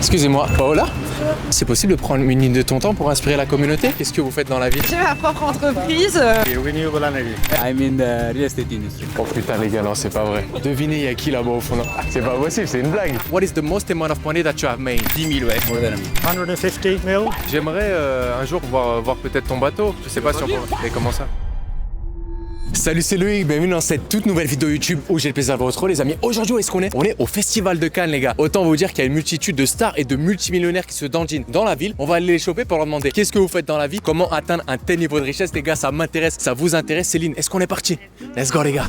Excusez-moi, Paola, c'est possible de prendre une minute de ton temps pour inspirer la communauté? Qu'est-ce que vous faites dans la vie? J'ai ma propre entreprise. Renewable energy. I'm in the real estate industry. Oh putain les gars, non c'est pas vrai. Devinez, il y a qui là-bas au fond là? C'est pas possible, c'est une blague. What is the most amount of money that you have made? 10 000, ouais. More than 150 mil. J'aimerais un jour voir peut-être ton bateau. Je sais pas si on peut... Mais comment ça? Salut, c'est Loïc, bienvenue dans cette toute nouvelle vidéo YouTube où j'ai le plaisir de vous retrouver les amis. Aujourd'hui, où est-ce qu'on est? On est au Festival de Cannes les gars. Autant vous dire qu'il y a une multitude de stars et de multimillionnaires qui se dandinent dans la ville. On va aller les choper pour leur demander qu'est-ce que vous faites dans la vie, comment atteindre un tel niveau de richesse les gars, ça m'intéresse, ça vous intéresse. Céline, est-ce qu'on est parti? Let's go les gars.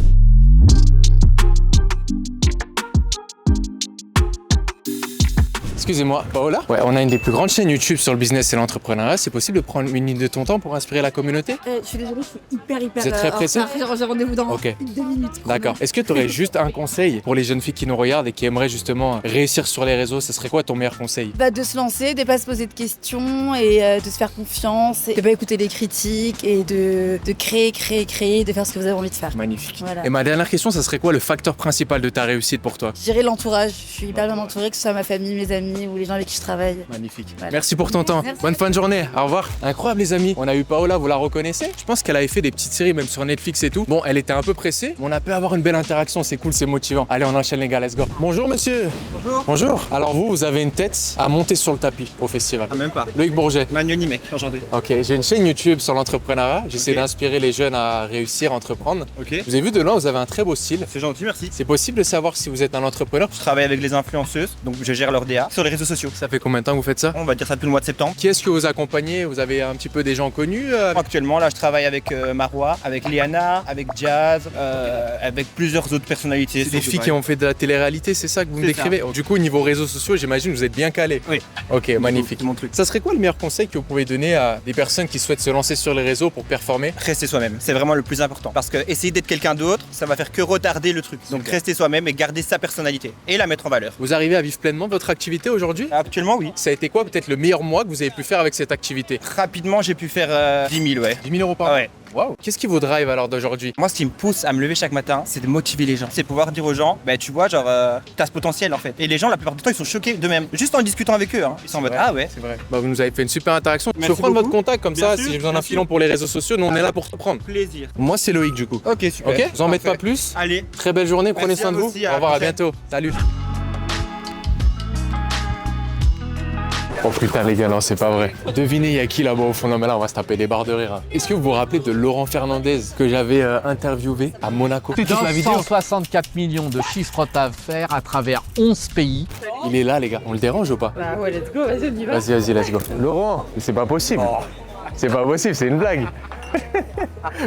Excusez-moi, Paola? Ouais, on a une des plus grandes chaînes YouTube sur le business et l'entrepreneuriat. C'est possible de prendre une minute de ton temps pour inspirer la communauté? Je suis désolée, je suis hyper Vous êtes très pressé? J'ai rendez-vous dans Ok. 2 minutes. D'accord. Est-ce que tu aurais juste un conseil pour les jeunes filles qui nous regardent et qui aimeraient justement réussir sur les réseaux? Ce serait quoi ton meilleur conseil? De se lancer, de pas se poser de questions et de se faire confiance, et de pas écouter les critiques et de créer, de faire ce que vous avez envie de faire. Magnifique. Voilà. Et ma dernière question, ça serait quoi le facteur principal de ta réussite pour toi? Je dirais l'entourage, je suis hyper bien entourée, que ce soit ma famille, mes amis ou les gens avec qui je travaille. Magnifique. Voilà. Merci pour ton temps. Merci. Bonne fin de journée. Au revoir. Incroyable les amis. On a eu Paola, vous la reconnaissez? Je pense qu'elle avait fait des petites séries même sur Netflix et tout. Bon, elle était un peu pressée, mais on a pu avoir une belle interaction. C'est cool, c'est motivant. Allez, on enchaîne les gars, let's go. Bonjour monsieur. Bonjour. Bonjour. Alors vous avez une tête à monter sur le tapis au festival. Ah, même pas. Loïc Bourget. Manu Nimet, aujourd'hui. Ok, j'ai une chaîne YouTube sur l'entrepreneuriat. J'essaie Ok. d'inspirer les jeunes à réussir à entreprendre. Ok. Vous avez vu de loin, vous avez un très beau style. C'est gentil, merci. C'est possible de savoir si vous êtes un entrepreneur? Je travaille avec les influenceuses, donc je gère leur DA sur les réseaux sociaux. Ça fait combien de temps que vous faites ça? On va dire ça depuis le mois de septembre. Qui est-ce que vous accompagnez? Vous avez un petit peu des gens connus Actuellement, là, je travaille avec Marois, avec Liana, avec Jazz, avec plusieurs autres personnalités. C'est des filles qui ont fait de la télé-réalité, c'est ça que vous me C'est décrivez? Du coup, au niveau réseaux sociaux, j'imagine que vous êtes bien calé. Oui. Ok, magnifique. C'est mon truc. Ça serait quoi le meilleur conseil que vous pouvez donner à des personnes qui souhaitent se lancer sur les réseaux pour performer? Rester soi-même, c'est vraiment le plus important. Parce que essayer d'être quelqu'un d'autre, ça va faire que retarder le truc. Donc rester soi-même et garder sa personnalité et la mettre en valeur. Vous arrivez à vivre pleinement votre activité aujourd'hui? Actuellement, oui. Ça a été quoi peut-être le meilleur mois que vous avez pu faire avec cette activité? Rapidement, j'ai pu faire 10 000, ouais. 10 000 euros par Ah mois. ouais. Waouh. Qu'est-ce qui vous drive alors d'aujourd'hui? Moi, ce qui me pousse à me lever chaque matin, c'est de motiver les gens. C'est pouvoir dire aux gens, tu vois, genre, t'as ce potentiel en fait. Et les gens, la plupart du temps, ils sont choqués d'eux-mêmes. Juste en discutant avec eux, hein. Ils sont en mode, ah ouais. C'est vrai. Bah, vous nous avez fait une super interaction. Je Merci peux prendre votre beaucoup. contact comme Bien ça, sûr, si j'ai besoin d'un bien filon sûr. pour les réseaux sociaux, nous on est là pour te prendre. Plaisir. Moi c'est Loïc du coup. Ok, super. Ok, vous en mettez pas Parfait. plus. Allez. Très belle journée, prenez Merci soin de à vous vous. aussi, Au à revoir, à la prochaine. bientôt. Salut. Oh putain les gars, non c'est pas vrai. Devinez, il y a qui là-bas au fond? Non mais là on va se taper des barres de rire. Hein. Est-ce que vous vous rappelez de Laurent Fernandez que j'avais interviewé à Monaco? Toute la vidéo. 264 millions de chiffre d'affaires à travers 11 pays. Il est là les gars, on le dérange ou pas? Bah ouais, let's go, vas-y, on y va. Vas-y, let's go. Laurent, mais c'est pas possible. C'est pas possible, c'est une blague.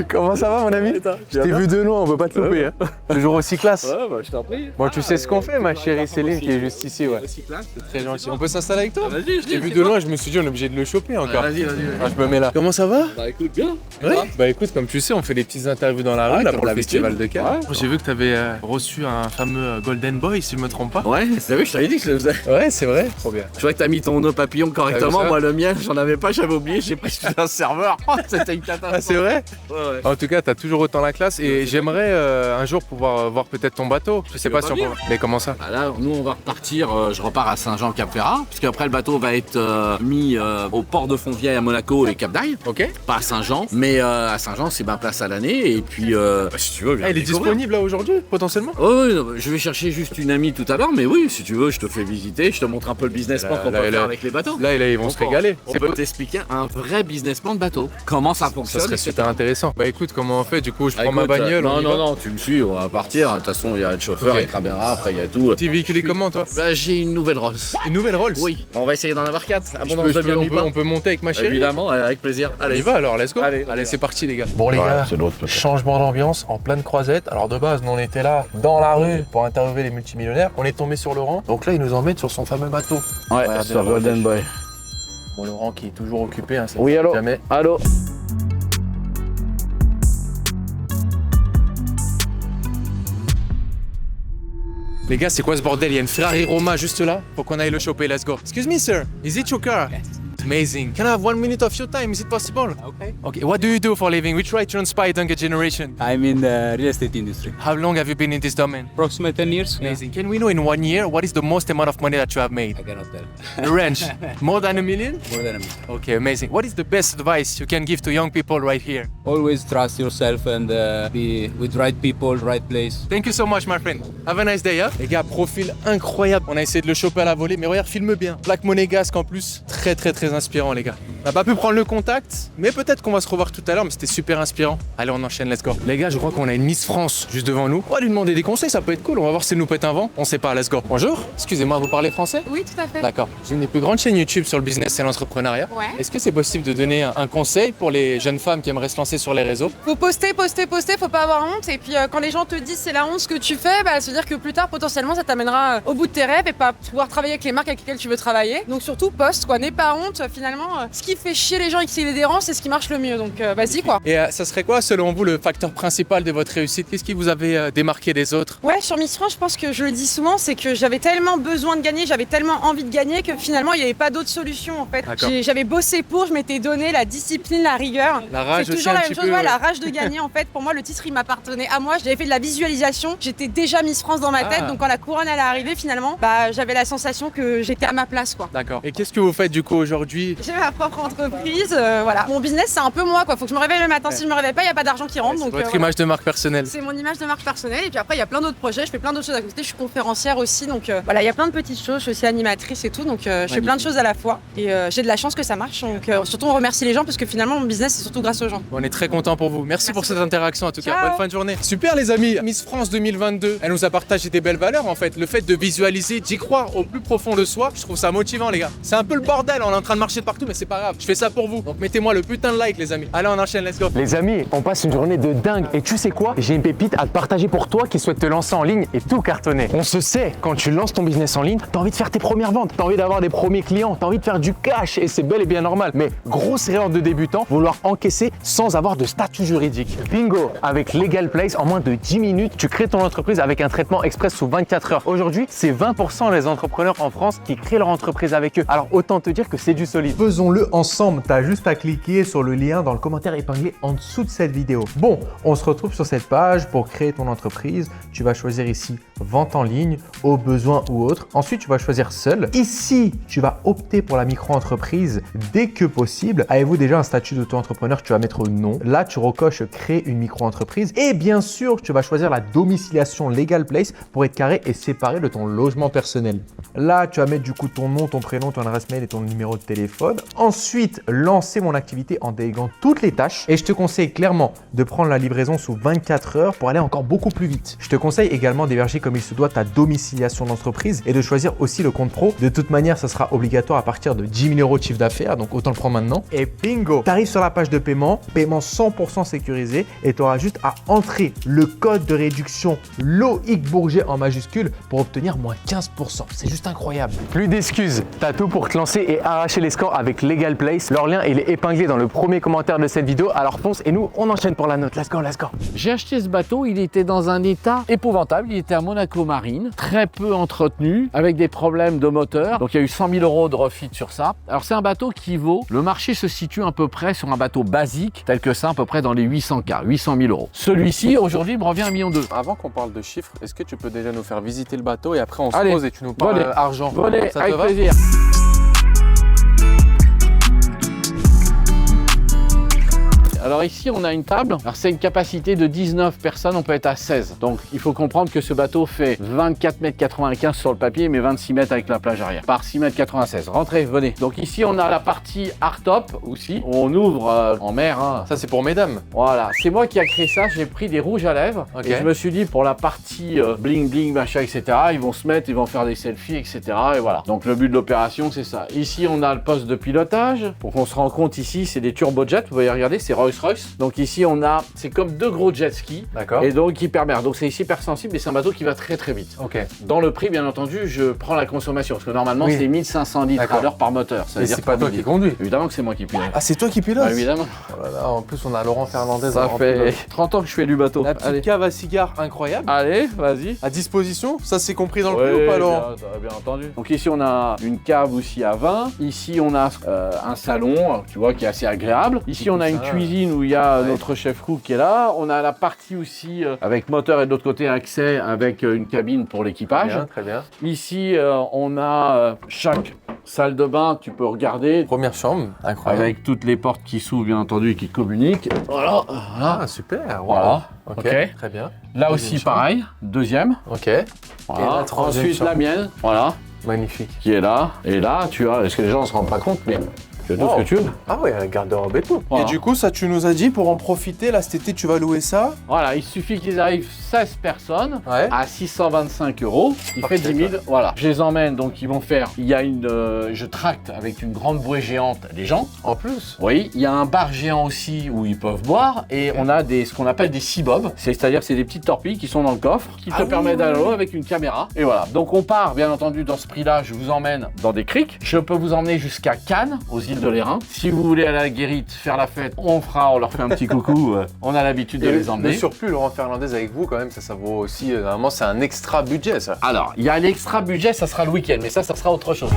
Comment ça va mon ami? Je t'ai vu de loin, on peut pas te louper. Hein. Toujours aussi classe. Ouais, bah je t'en prie. Bon, tu sais ce qu'on fait, ma chérie Céline, qui est juste ici, ouais. C'est très gentil. On peut s'installer avec toi? Vas-y, Je t'ai vu de loin, je me suis dit, on est obligé de le choper encore. Vas-y. Ah, je me mets là. Comment ça va? Bah écoute bien. Ouais. Bah écoute, comme tu sais, on fait des petites interviews dans la rue, là, comme pour le d'habitude. festival de Cannes. Ouais. J'ai vu que t'avais reçu un fameux Golden Boy, si je me trompe pas. Ouais, c'est vrai, je t'avais dit que je le faisais. Ouais, c'est vrai. Trop bien. Je vois que t'as mis ton nœud papillon T'as vu correctement. ça? Moi, le mien, j'en avais pas, j'avais oublié, j'ai pris sur un serveur. Oh, c'était une catastrophe. Ah, c'est vrai? Ouais. En tout cas, t'as toujours autant la classe et j'aimerais un jour pouvoir voir peut-être ton bateau. Je sais pas si on peut. Mais comment ça? Bah là, nous, on va repartir. Je repars à Saint-Jean-Cap-Ferrat, puisque après le bateau va être mis au port de Fontvieille à Monaco et Cap d'Aille. Ok. Pas à Saint-Jean, mais à Saint-Jean, c'est ma place à l'année. Et puis, si tu veux, viens Ah, il est découvrir. disponible là aujourd'hui, potentiellement? Oh, oui, non, je vais chercher juste une amie tout à l'heure, mais oui, si tu veux, je te fais visiter, je te montre un peu le business plan qu'on là, peut là, faire avec les bateaux. Là, ils vont se régaler. On peut t'expliquer un vrai business plan de bateau. Comment ça Ça fonctionne. serait etc. super intéressant. Bah écoute, comment on fait? Du coup, je Ah, prends ma écoute, bagnole. on y va. non, tu me suis, on va partir. De toute façon, il y a le chauffeur, Ok. il y a la caméra, après il y a tout. T'es véhiculé comment toi? Là, j'ai une nouvelle Rolls. Une nouvelle Rolls? Oui, on va essayer d'en avoir 4. Je peux- je peux- on peut monter avec ma chérie? Évidemment, avec plaisir. On y Allez, va alors, let's go. Allez, on y va. c'est parti les gars. Bon les gars, c'est l'autre. changement d'ambiance en pleine croisette. Alors de base, nous on était là dans la rue pour interviewer les multimillionnaires. On est tombé sur Laurent. Donc là, il nous emmène sur son fameux bateau. Ouais, Regardez sur la Golden Boy. Bon, Laurent qui est toujours occupé, hein, ça Oui, ne allô? jamais. Allô? Les gars, c'est quoi ce bordel? Il y a une Ferrari Roma juste là. Faut qu'on aille le choper, let's go. Excuse me, sir. Is it your car? Amazing. Can I have 1 minute of your time? Is it possible? Okay. Okay, what do you do for a living? We try to inspire younger generation. I'm in the real estate industry. How long have you been in this domain? Approximately 10 years. Amazing. Can we know in 1 year what is the most amount of money that you have made? I cannot tell. The range? More than $1 million? More than a minute. Okay, amazing. What is the best advice you can give to young people right here? Always trust yourself and be with right people, right place. Thank you so much, my friend. Have a nice day, hein? Les gars, profil incroyable. On a essayé de le choper à la volée, mais regarde, filme bien. Plaque monégasque en plus. Très, très, très inspirant, les gars. On n'a pas pu prendre le contact, mais peut-être qu'on va se revoir tout à l'heure, mais c'était super inspirant. Allez, on enchaîne, let's go. Les gars, je crois qu'on a une Miss France juste devant nous. On va lui demander des conseils, ça peut être cool. On va voir si elle nous pète un vent. On sait pas, let's go. Bonjour. Excusez-moi, vous parlez français? Oui, tout à fait. D'accord. J'ai une des plus grandes chaînes YouTube sur le business et l'entrepreneuriat. Ouais. Est-ce que c'est possible de donner un conseil pour les jeunes femmes qui aimeraient se lancer sur les réseaux? Faut poster, faut pas avoir honte. Et puis quand les gens te disent c'est la honte ce que tu fais, bah, se dire que plus tard potentiellement ça t'amènera au bout de tes rêves et pas pouvoir travailler avec les marques avec lesquelles tu veux travailler. Donc surtout poste quoi, n'aie pas honte. Finalement, ce qui fait chier les gens et qui les dérange, c'est ce qui marche le mieux. Donc vas-y quoi. Et ça serait quoi selon vous le facteur principal de votre réussite? Qu'est-ce qui vous avait démarqué des autres? Ouais, sur Miss France, je pense que je le dis souvent, c'est que j'avais tellement besoin de gagner, j'avais tellement envie de gagner que finalement il n'y avait pas d'autre solution en fait. D'accord. J'avais bossé pour, je m'étais donné la discipline, la rigueur. La rage C'est aussi toujours un la même petit chose, peu, ouais, ouais. la rage de gagner en fait. Pour moi, le titre il m'appartenait à moi. J'avais fait de la visualisation, j'étais déjà Miss France dans ma tête. Ah. Donc quand la couronne elle est arrivée finalement, bah j'avais la sensation que j'étais à ma place quoi. D'accord. Et qu'est-ce que vous faites du coup aujourd'hui? J'ai ma propre entreprise, voilà. Mon business c'est un peu moi quoi. Faut que je me réveille le matin. Si je me réveille pas, il y a pas d'argent qui rentre. C'est Donc votre voilà. image de marque personnelle. C'est mon image de marque personnelle et puis après il y a plein d'autres projets, je fais plein d'autres choses à côté, je suis conférencière aussi donc voilà, il y a plein de petites choses, je suis aussi animatrice et tout donc je fais plein de choses à la fois et j'ai de la chance que ça marche donc surtout on remercie les gens parce que finalement mon business c'est surtout grâce aux gens. On est très content pour vous. Merci pour cette interaction en tout cas. Ciao. Bonne fin de journée. Super les amis. Miss France 2022. Elle nous a partagé des belles valeurs en fait. Le fait de visualiser, d'y croire au plus profond de soi, je trouve ça motivant les gars. C'est un peu le bordel, on est en train de marcher de partout mais c'est pas grave. Je fais ça pour vous. Donc mettez-moi le putain de like les amis. Allez on enchaîne, let's go. Les amis, on passe une journée de dingue et tu sais quoi? J'ai une pépite à te partager pour toi qui souhaite te lancer en ligne et tout cartonner. On se sait, quand tu lances ton business en ligne, t'as envie de faire tes premières ventes, t'as envie d'avoir des premiers clients, t'as envie de faire du cash et c'est bel et bien normal. Mais grosse erreur de débutant, vouloir encaisser sans avoir de statut juridique. Bingo! Avec Legal Place, en moins de 10 minutes, tu crées ton entreprise avec un traitement express sous 24 heures. Aujourd'hui, c'est 20% des entrepreneurs en France qui créent leur entreprise avec eux. Alors autant te dire que c'est du solide. Faisons-le ensemble, tu as juste à cliquer sur le lien dans le commentaire épinglé en dessous de cette vidéo. Bon, on se retrouve sur cette page pour créer ton entreprise. Tu vas choisir ici vente en ligne, au besoin ou autre. Ensuite, tu vas choisir seul. Ici, tu vas opter pour la micro-entreprise dès que possible. Avez-vous déjà un statut d'auto-entrepreneur? Tu vas mettre non. Là, tu recoches créer une micro-entreprise. Et bien sûr, tu vas choisir la domiciliation Legal Place pour être carré et séparé de ton logement personnel. Là, tu vas mettre du coup ton nom, ton prénom, ton adresse mail et ton numéro de téléphone. Ensuite, lancer mon activité en déléguant toutes les tâches. Et je te conseille clairement de prendre la livraison sous 24 heures pour aller encore beaucoup plus vite. Je te conseille également d'héberger comme il se doit ta domiciliation d'entreprise et de choisir aussi le compte pro. De toute manière, ça sera obligatoire à partir de 10 000 euros de chiffre d'affaires, donc autant le prendre maintenant. Et bingo, tu arrives sur la page de paiement 100% sécurisé et tu auras juste à entrer le code de réduction Loïc Bourget en majuscule pour obtenir moins 15%. C'est juste incroyable. Plus d'excuses, t'as tout pour te lancer et arracher les scores avec Legal Place. Leur lien il est épinglé dans le premier commentaire de cette vidéo, alors fonce et nous on enchaîne pour la note. Let's go, let's go. J'ai acheté ce bateau, il était dans un état épouvantable. Il était à Monaco Marine, très peu entretenu, avec des problèmes de moteur. Donc il y a eu 100 000 euros de refit sur ça. Alors c'est un bateau qui vaut, le marché se situe à peu près sur un bateau basique, tel que ça, à peu près dans les 800K, 800 000 euros. Celui-ci, aujourd'hui, me revient à 1,2 million. Avant qu'on parle de chiffres, est-ce que tu peux déjà nous faire visiter le bateau et après on se Allez, pose et tu nous parles volez, argent? Volez, Ça te avec va? plaisir. Alors ici, on a une table. Alors c'est une capacité de 19 personnes, on peut être à 16. Donc il faut comprendre que ce bateau fait 24,95 m sur le papier, mais 26 mètres avec la plage arrière. Par 6,96 m. Rentrez, venez. Donc ici, on a la partie hardtop aussi. On ouvre en mer. Hein. Ça c'est pour mesdames. Voilà, c'est moi qui a créé ça. J'ai pris des rouges à lèvres. Ok. Et je me suis dit, pour la partie bling bling, machin, etc., ils vont se mettre, ils vont faire des selfies, etc. Et voilà. Donc le but de l'opération, c'est ça. Ici, on a le poste de pilotage. Pour qu'on se rende compte, ici, c'est des turbojets. Vous voyez, regardez, c'est Rolls Rolls-Royce. Donc ici, on a, c'est comme deux gros jet skis. D'accord. Et donc, hyper. Donc c'est ici hyper sensible et c'est un bateau qui va très vite. Ok. Dans le prix, bien entendu, je prends la consommation parce que normalement, Oui. c'est 1500 litres D'accord. à l'heure par moteur. Ça veut Et dire c'est pas toi qui conduis. Évidemment que c'est moi qui pilote. Ah, c'est toi qui pilotes? Bah, évidemment. Oh là là, en plus, on a Laurent Fernandez. Ça en fait pilote. 30 ans que je fais du bateau. La petite Allez. cave à cigares incroyable. Allez, vas-y. À disposition, ça c'est compris dans le prix ou pas, Laurent? bien entendu. Donc ici on a une cave aussi à vin. Ici on a un salon, tu vois, qui est assez agréable. Ici on a une cuisine où il y a notre chef cook qui est là. On a la partie aussi avec moteur et de l'autre côté accès avec une cabine pour l'équipage. Bien, très bien. Ici on a chaque salle de bain, tu peux regarder. Première chambre, incroyable. Avec toutes les portes qui s'ouvrent bien entendu et qui communiquent. Voilà. Ah, super. Voilà. Ok, Ok. très bien. Là Deuxième aussi chambre. pareil, deuxième. Ok, Voilà. Et la troisième Ensuite chambre. la mienne, voilà, magnifique. qui est là. Et là, tu as, est-ce que les gens ne se rendent pas compte, mais tu as tout Wow. ce que tu veux. Ah ouais, un garde-robe et tout. Voilà. Et du coup, ça, tu nous as dit, pour en profiter, là, cet été, tu vas louer ça. Voilà, il suffit qu'ils arrivent 16 personnes Ouais. à 625 €. Il Parfait, fait 10 000. Voilà. Je les emmène, donc ils vont faire. Il y a une. Je tracte avec une grande bouée géante les gens. En plus. Oui, il y a un bar géant aussi où ils peuvent boire et on a ce qu'on appelle des sea-bobs, c'est-à-dire c'est des petites torpilles qui sont dans le coffre qui te permettent d'aller l'eau avec une caméra. Et voilà. Donc on part bien entendu dans ce prix-là, je vous emmène dans des criques. Je peux vous emmener jusqu'à Cannes, aux îles de l'Hérin. Si vous voulez aller à la Guérite, faire la fête, on leur fait un petit coucou. On a l'habitude de Et les emmener. le surplus, Laurent Fernandez avec vous, quand même, ça vaut aussi. Normalement, c'est un extra budget, ça. Alors, il y a l'extra budget, ça sera le week-end, mais ça sera autre chose.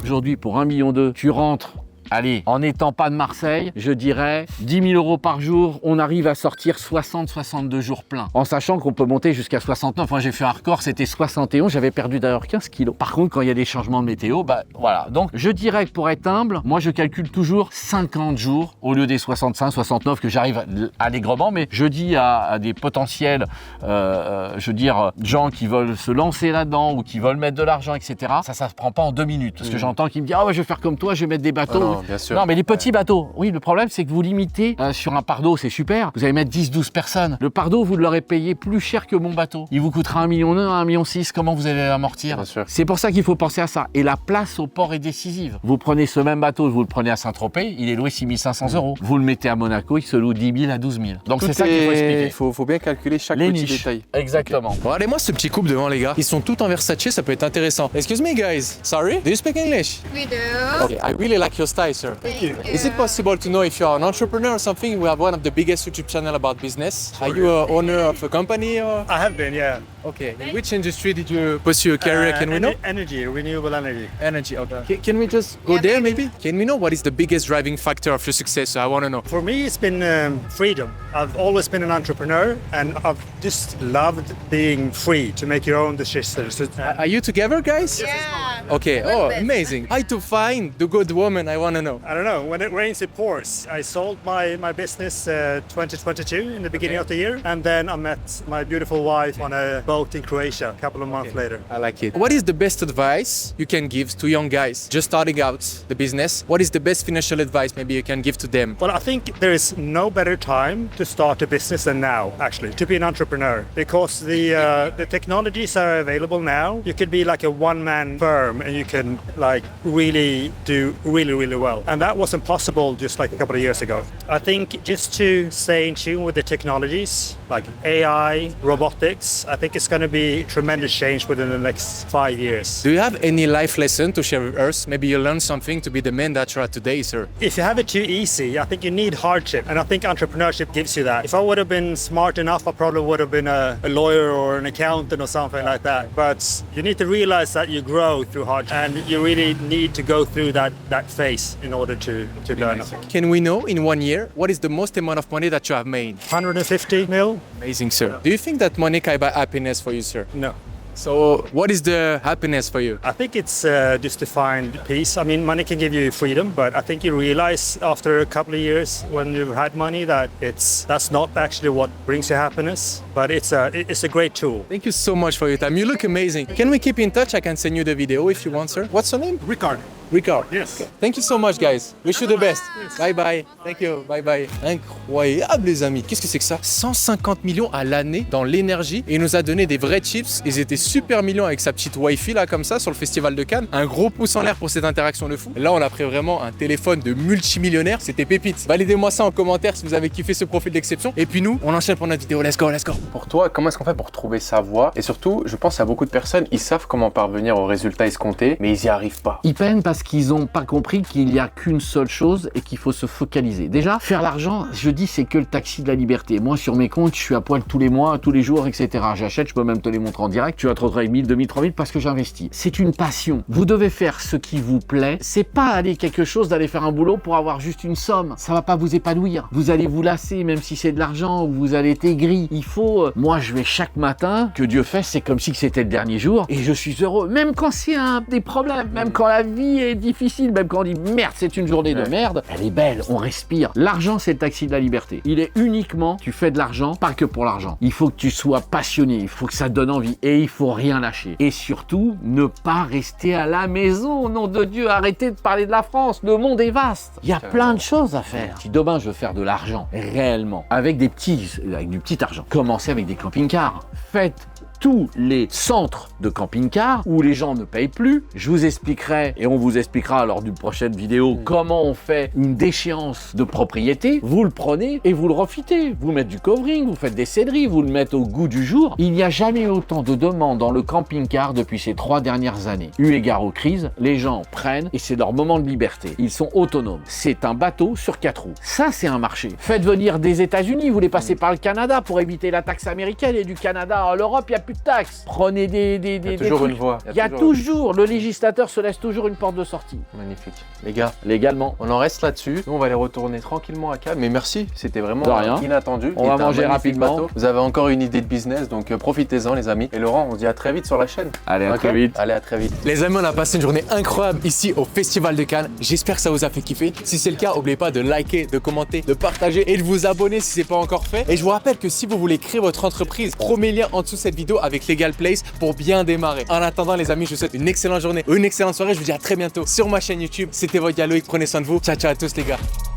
Aujourd'hui, pour 1,2 million, tu rentres. Allez, en n'étant pas de Marseille, je dirais 10 000 € par jour, on arrive à sortir 60-62 jours pleins. En sachant qu'on peut monter jusqu'à 69. Moi, j'ai fait un record, c'était 71. J'avais perdu d'ailleurs 15 kilos. Par contre, quand il y a des changements de météo, bah voilà. Donc, je dirais que pour être humble, moi, je calcule toujours 50 jours au lieu des 65, 69 que j'arrive allègrement. Mais je dis à des potentiels, gens qui veulent se lancer là-dedans ou qui veulent mettre de l'argent, etc. Ça se prend pas en 2 minutes. Parce que j'entends qu'ils me disent, ah ouais, je vais faire comme toi, je vais mettre des bateaux. Non, bien sûr. Non, mais les petits bateaux, oui, le problème, c'est que vous limitez sur un pardo, c'est super. Vous allez mettre 10-12 personnes. Le pardo, vous l'aurez payé plus cher que mon bateau. Il vous coûtera 1,1 million, 1,6 million. Comment vous allez l'amortir? Bien sûr. C'est pour ça qu'il faut penser à ça. Et la place au port est décisive. Vous prenez ce même bateau, vous le prenez à Saint-Tropez, il est loué 6 500 €. Vous le mettez à Monaco, il se loue 10 000 à 12 000. Donc c'est ça qu'il faut expliquer. Il faut bien calculer chaque Les petit niches. détail. Exactement. Regardez-moi ce petit couple devant, les gars. Ils sont tous en Versace, ça peut être intéressant. Excuse me, guys. Sorry? Do you speak English? We do. Okay, I really like your style, sir. Thank you. Is it possible to know if you are an entrepreneur or something? We have one of the biggest YouTube channel about business. Are you a owner of a company or? I have been, yeah. Okay. In which industry did you pursue a career? Can we know? Energy, renewable energy. Energy. Okay. Can we just go there maybe? Can we know what is the biggest driving factor of your success? I want to know. For me, it's been freedom. I've always been an entrepreneur, and I've just loved being free to make your own decisions. Are you together, guys? Yeah. Okay. Oh, amazing. How to find the good woman? I want to know. I don't know, when it rains, it pours. I sold my business 2022 in the beginning of the year, and then I met my beautiful wife on a boat in Croatia a couple of months later. I like it. What is the best advice you can give to young guys just starting out the business? What is the best financial advice maybe you can give to them? Well, I think there is no better time to start a business than now, actually, to be an entrepreneur, because the technologies are available now. You could be like a one-man firm, and you can like really do really well. And that wasn't possible just like a couple of years ago. I think just to stay in tune with the technologies, like AI, robotics, I think it's going to be tremendous change within the next 5 years. Do you have any life lesson to share with us? Maybe you learned something to be the man that you are today, sir. If you have it too easy, I think you need hardship, and I think entrepreneurship gives you that. If I would have been smart enough, I probably would have been a lawyer or an accountant or something like that. But you need to realize that you grow through hardship, and you really need to go through that phase in order to learn. Can we know in 1 year what is the most amount of money that you have made? 150 mil? Amazing, sir. Do you think that money can buy happiness for you, sir? No. So what is the happiness for you? I think it's just to find peace. I mean, money can give you freedom, but I think you realize after a couple of years when you've had money that that's not actually what brings you happiness, but it's a great tool. Thank you so much for your time. You look amazing. Can we keep in touch? I can send you the video if you want, sir. What's your name? Ricard. Record. Yes. Thank you so much, guys. Wish you the best. Bye bye. Thank you. Bye bye. Incroyable, les amis. Qu'est-ce que c'est que ça? 150 millions à l'année dans l'énergie. Et il nous a donné des vrais chips. Ils étaient super mignons avec sa petite Wi-Fi là, comme ça, sur le festival de Cannes. Un gros pouce en l'air pour cette interaction de fou. Là, on a pris vraiment un téléphone de multimillionnaire. C'était pépite. Validez-moi ça en commentaire si vous avez kiffé ce profil d'exception. Et puis nous, on enchaîne pour notre vidéo. Let's go, let's go. Pour toi, comment est-ce qu'on fait pour trouver sa voie? Et surtout, je pense à beaucoup de personnes, ils savent comment parvenir aux résultats escomptés, mais ils n'y arrivent pas. Ils peinent parce qu'ils n'ont pas compris qu'il n'y a qu'une seule chose et qu'il faut se focaliser. Déjà, faire l'argent, je dis, c'est que le taxi de la liberté. Moi, sur mes comptes, je suis à poil tous les mois, tous les jours, etc. J'achète, je peux même te les montrer en direct. Tu vas te retrouver 1000, 2000, 3000 parce que j'investis. C'est une passion. Vous devez faire ce qui vous plaît. C'est pas aller quelque chose, d'aller faire un boulot pour avoir juste une somme. Ça va pas vous épanouir. Vous allez vous lasser, même si c'est de l'argent, ou vous allez être aigri. Il faut, moi, je vais chaque matin, que Dieu fait, c'est comme si c'était le dernier jour, et je suis heureux. Même quand c'est des problèmes, même quand la vie est difficile, même quand on dit merde, c'est une journée de merde, elle est belle, on respire. L'argent, c'est le taxi de la liberté. Il est uniquement, tu fais de l'argent, pas que pour l'argent. Il faut que tu sois passionné, il faut que ça donne envie, et il faut rien lâcher. Et surtout, ne pas rester à la maison, au nom de Dieu, arrêtez de parler de la France, le monde est vaste. Il y a plein de choses à faire. Si demain je veux faire de l'argent, réellement, avec du petit argent, commencez avec des camping-cars. Faites tous les centres de camping-car où les gens ne payent plus. Je vous expliquerai, et on vous expliquera lors d'une prochaine vidéo, comment on fait une déchéance de propriété. Vous le prenez et vous le refitez. Vous mettez du covering, vous faites des céderies, vous le mettez au goût du jour. Il n'y a jamais eu autant de demandes dans le camping-car depuis ces 3 dernières années. Eu égard aux crises, les gens prennent et c'est leur moment de liberté. Ils sont autonomes. C'est un bateau sur 4 roues. Ça, c'est un marché. Faites venir des États-Unis, vous les passez par le Canada pour éviter la taxe américaine, et du Canada à l'Europe, il n'y a plus de taxes. Prenez il y a toujours une voie. Il y a toujours, le législateur se laisse toujours une porte de sortie. Magnifique. Les gars, légalement. On en reste là-dessus. Nous, on va aller retourner tranquillement à Cannes. Mais merci, c'était vraiment inattendu. On va manger rapidement. Bateau. Vous avez encore une idée de business, donc profitez-en, les amis. Et Laurent, on se dit à très vite sur la chaîne. Allez, à très vite. Allez, à très vite. Les amis, on a passé une journée incroyable ici au Festival de Cannes. J'espère que ça vous a fait kiffer. Si c'est le cas, n'oubliez pas de liker, de commenter, de partager et de vous abonner si c'est pas encore fait. Et je vous rappelle que si vous voulez créer votre entreprise, premier lien en dessous de cette vidéo avec Legal Place pour bien démarrer. En attendant, les amis, je vous souhaite une excellente journée ou une excellente soirée. Je vous dis à très bientôt sur ma chaîne YouTube. C'était votre gars Loïc, prenez soin de vous. Ciao, ciao à tous les gars.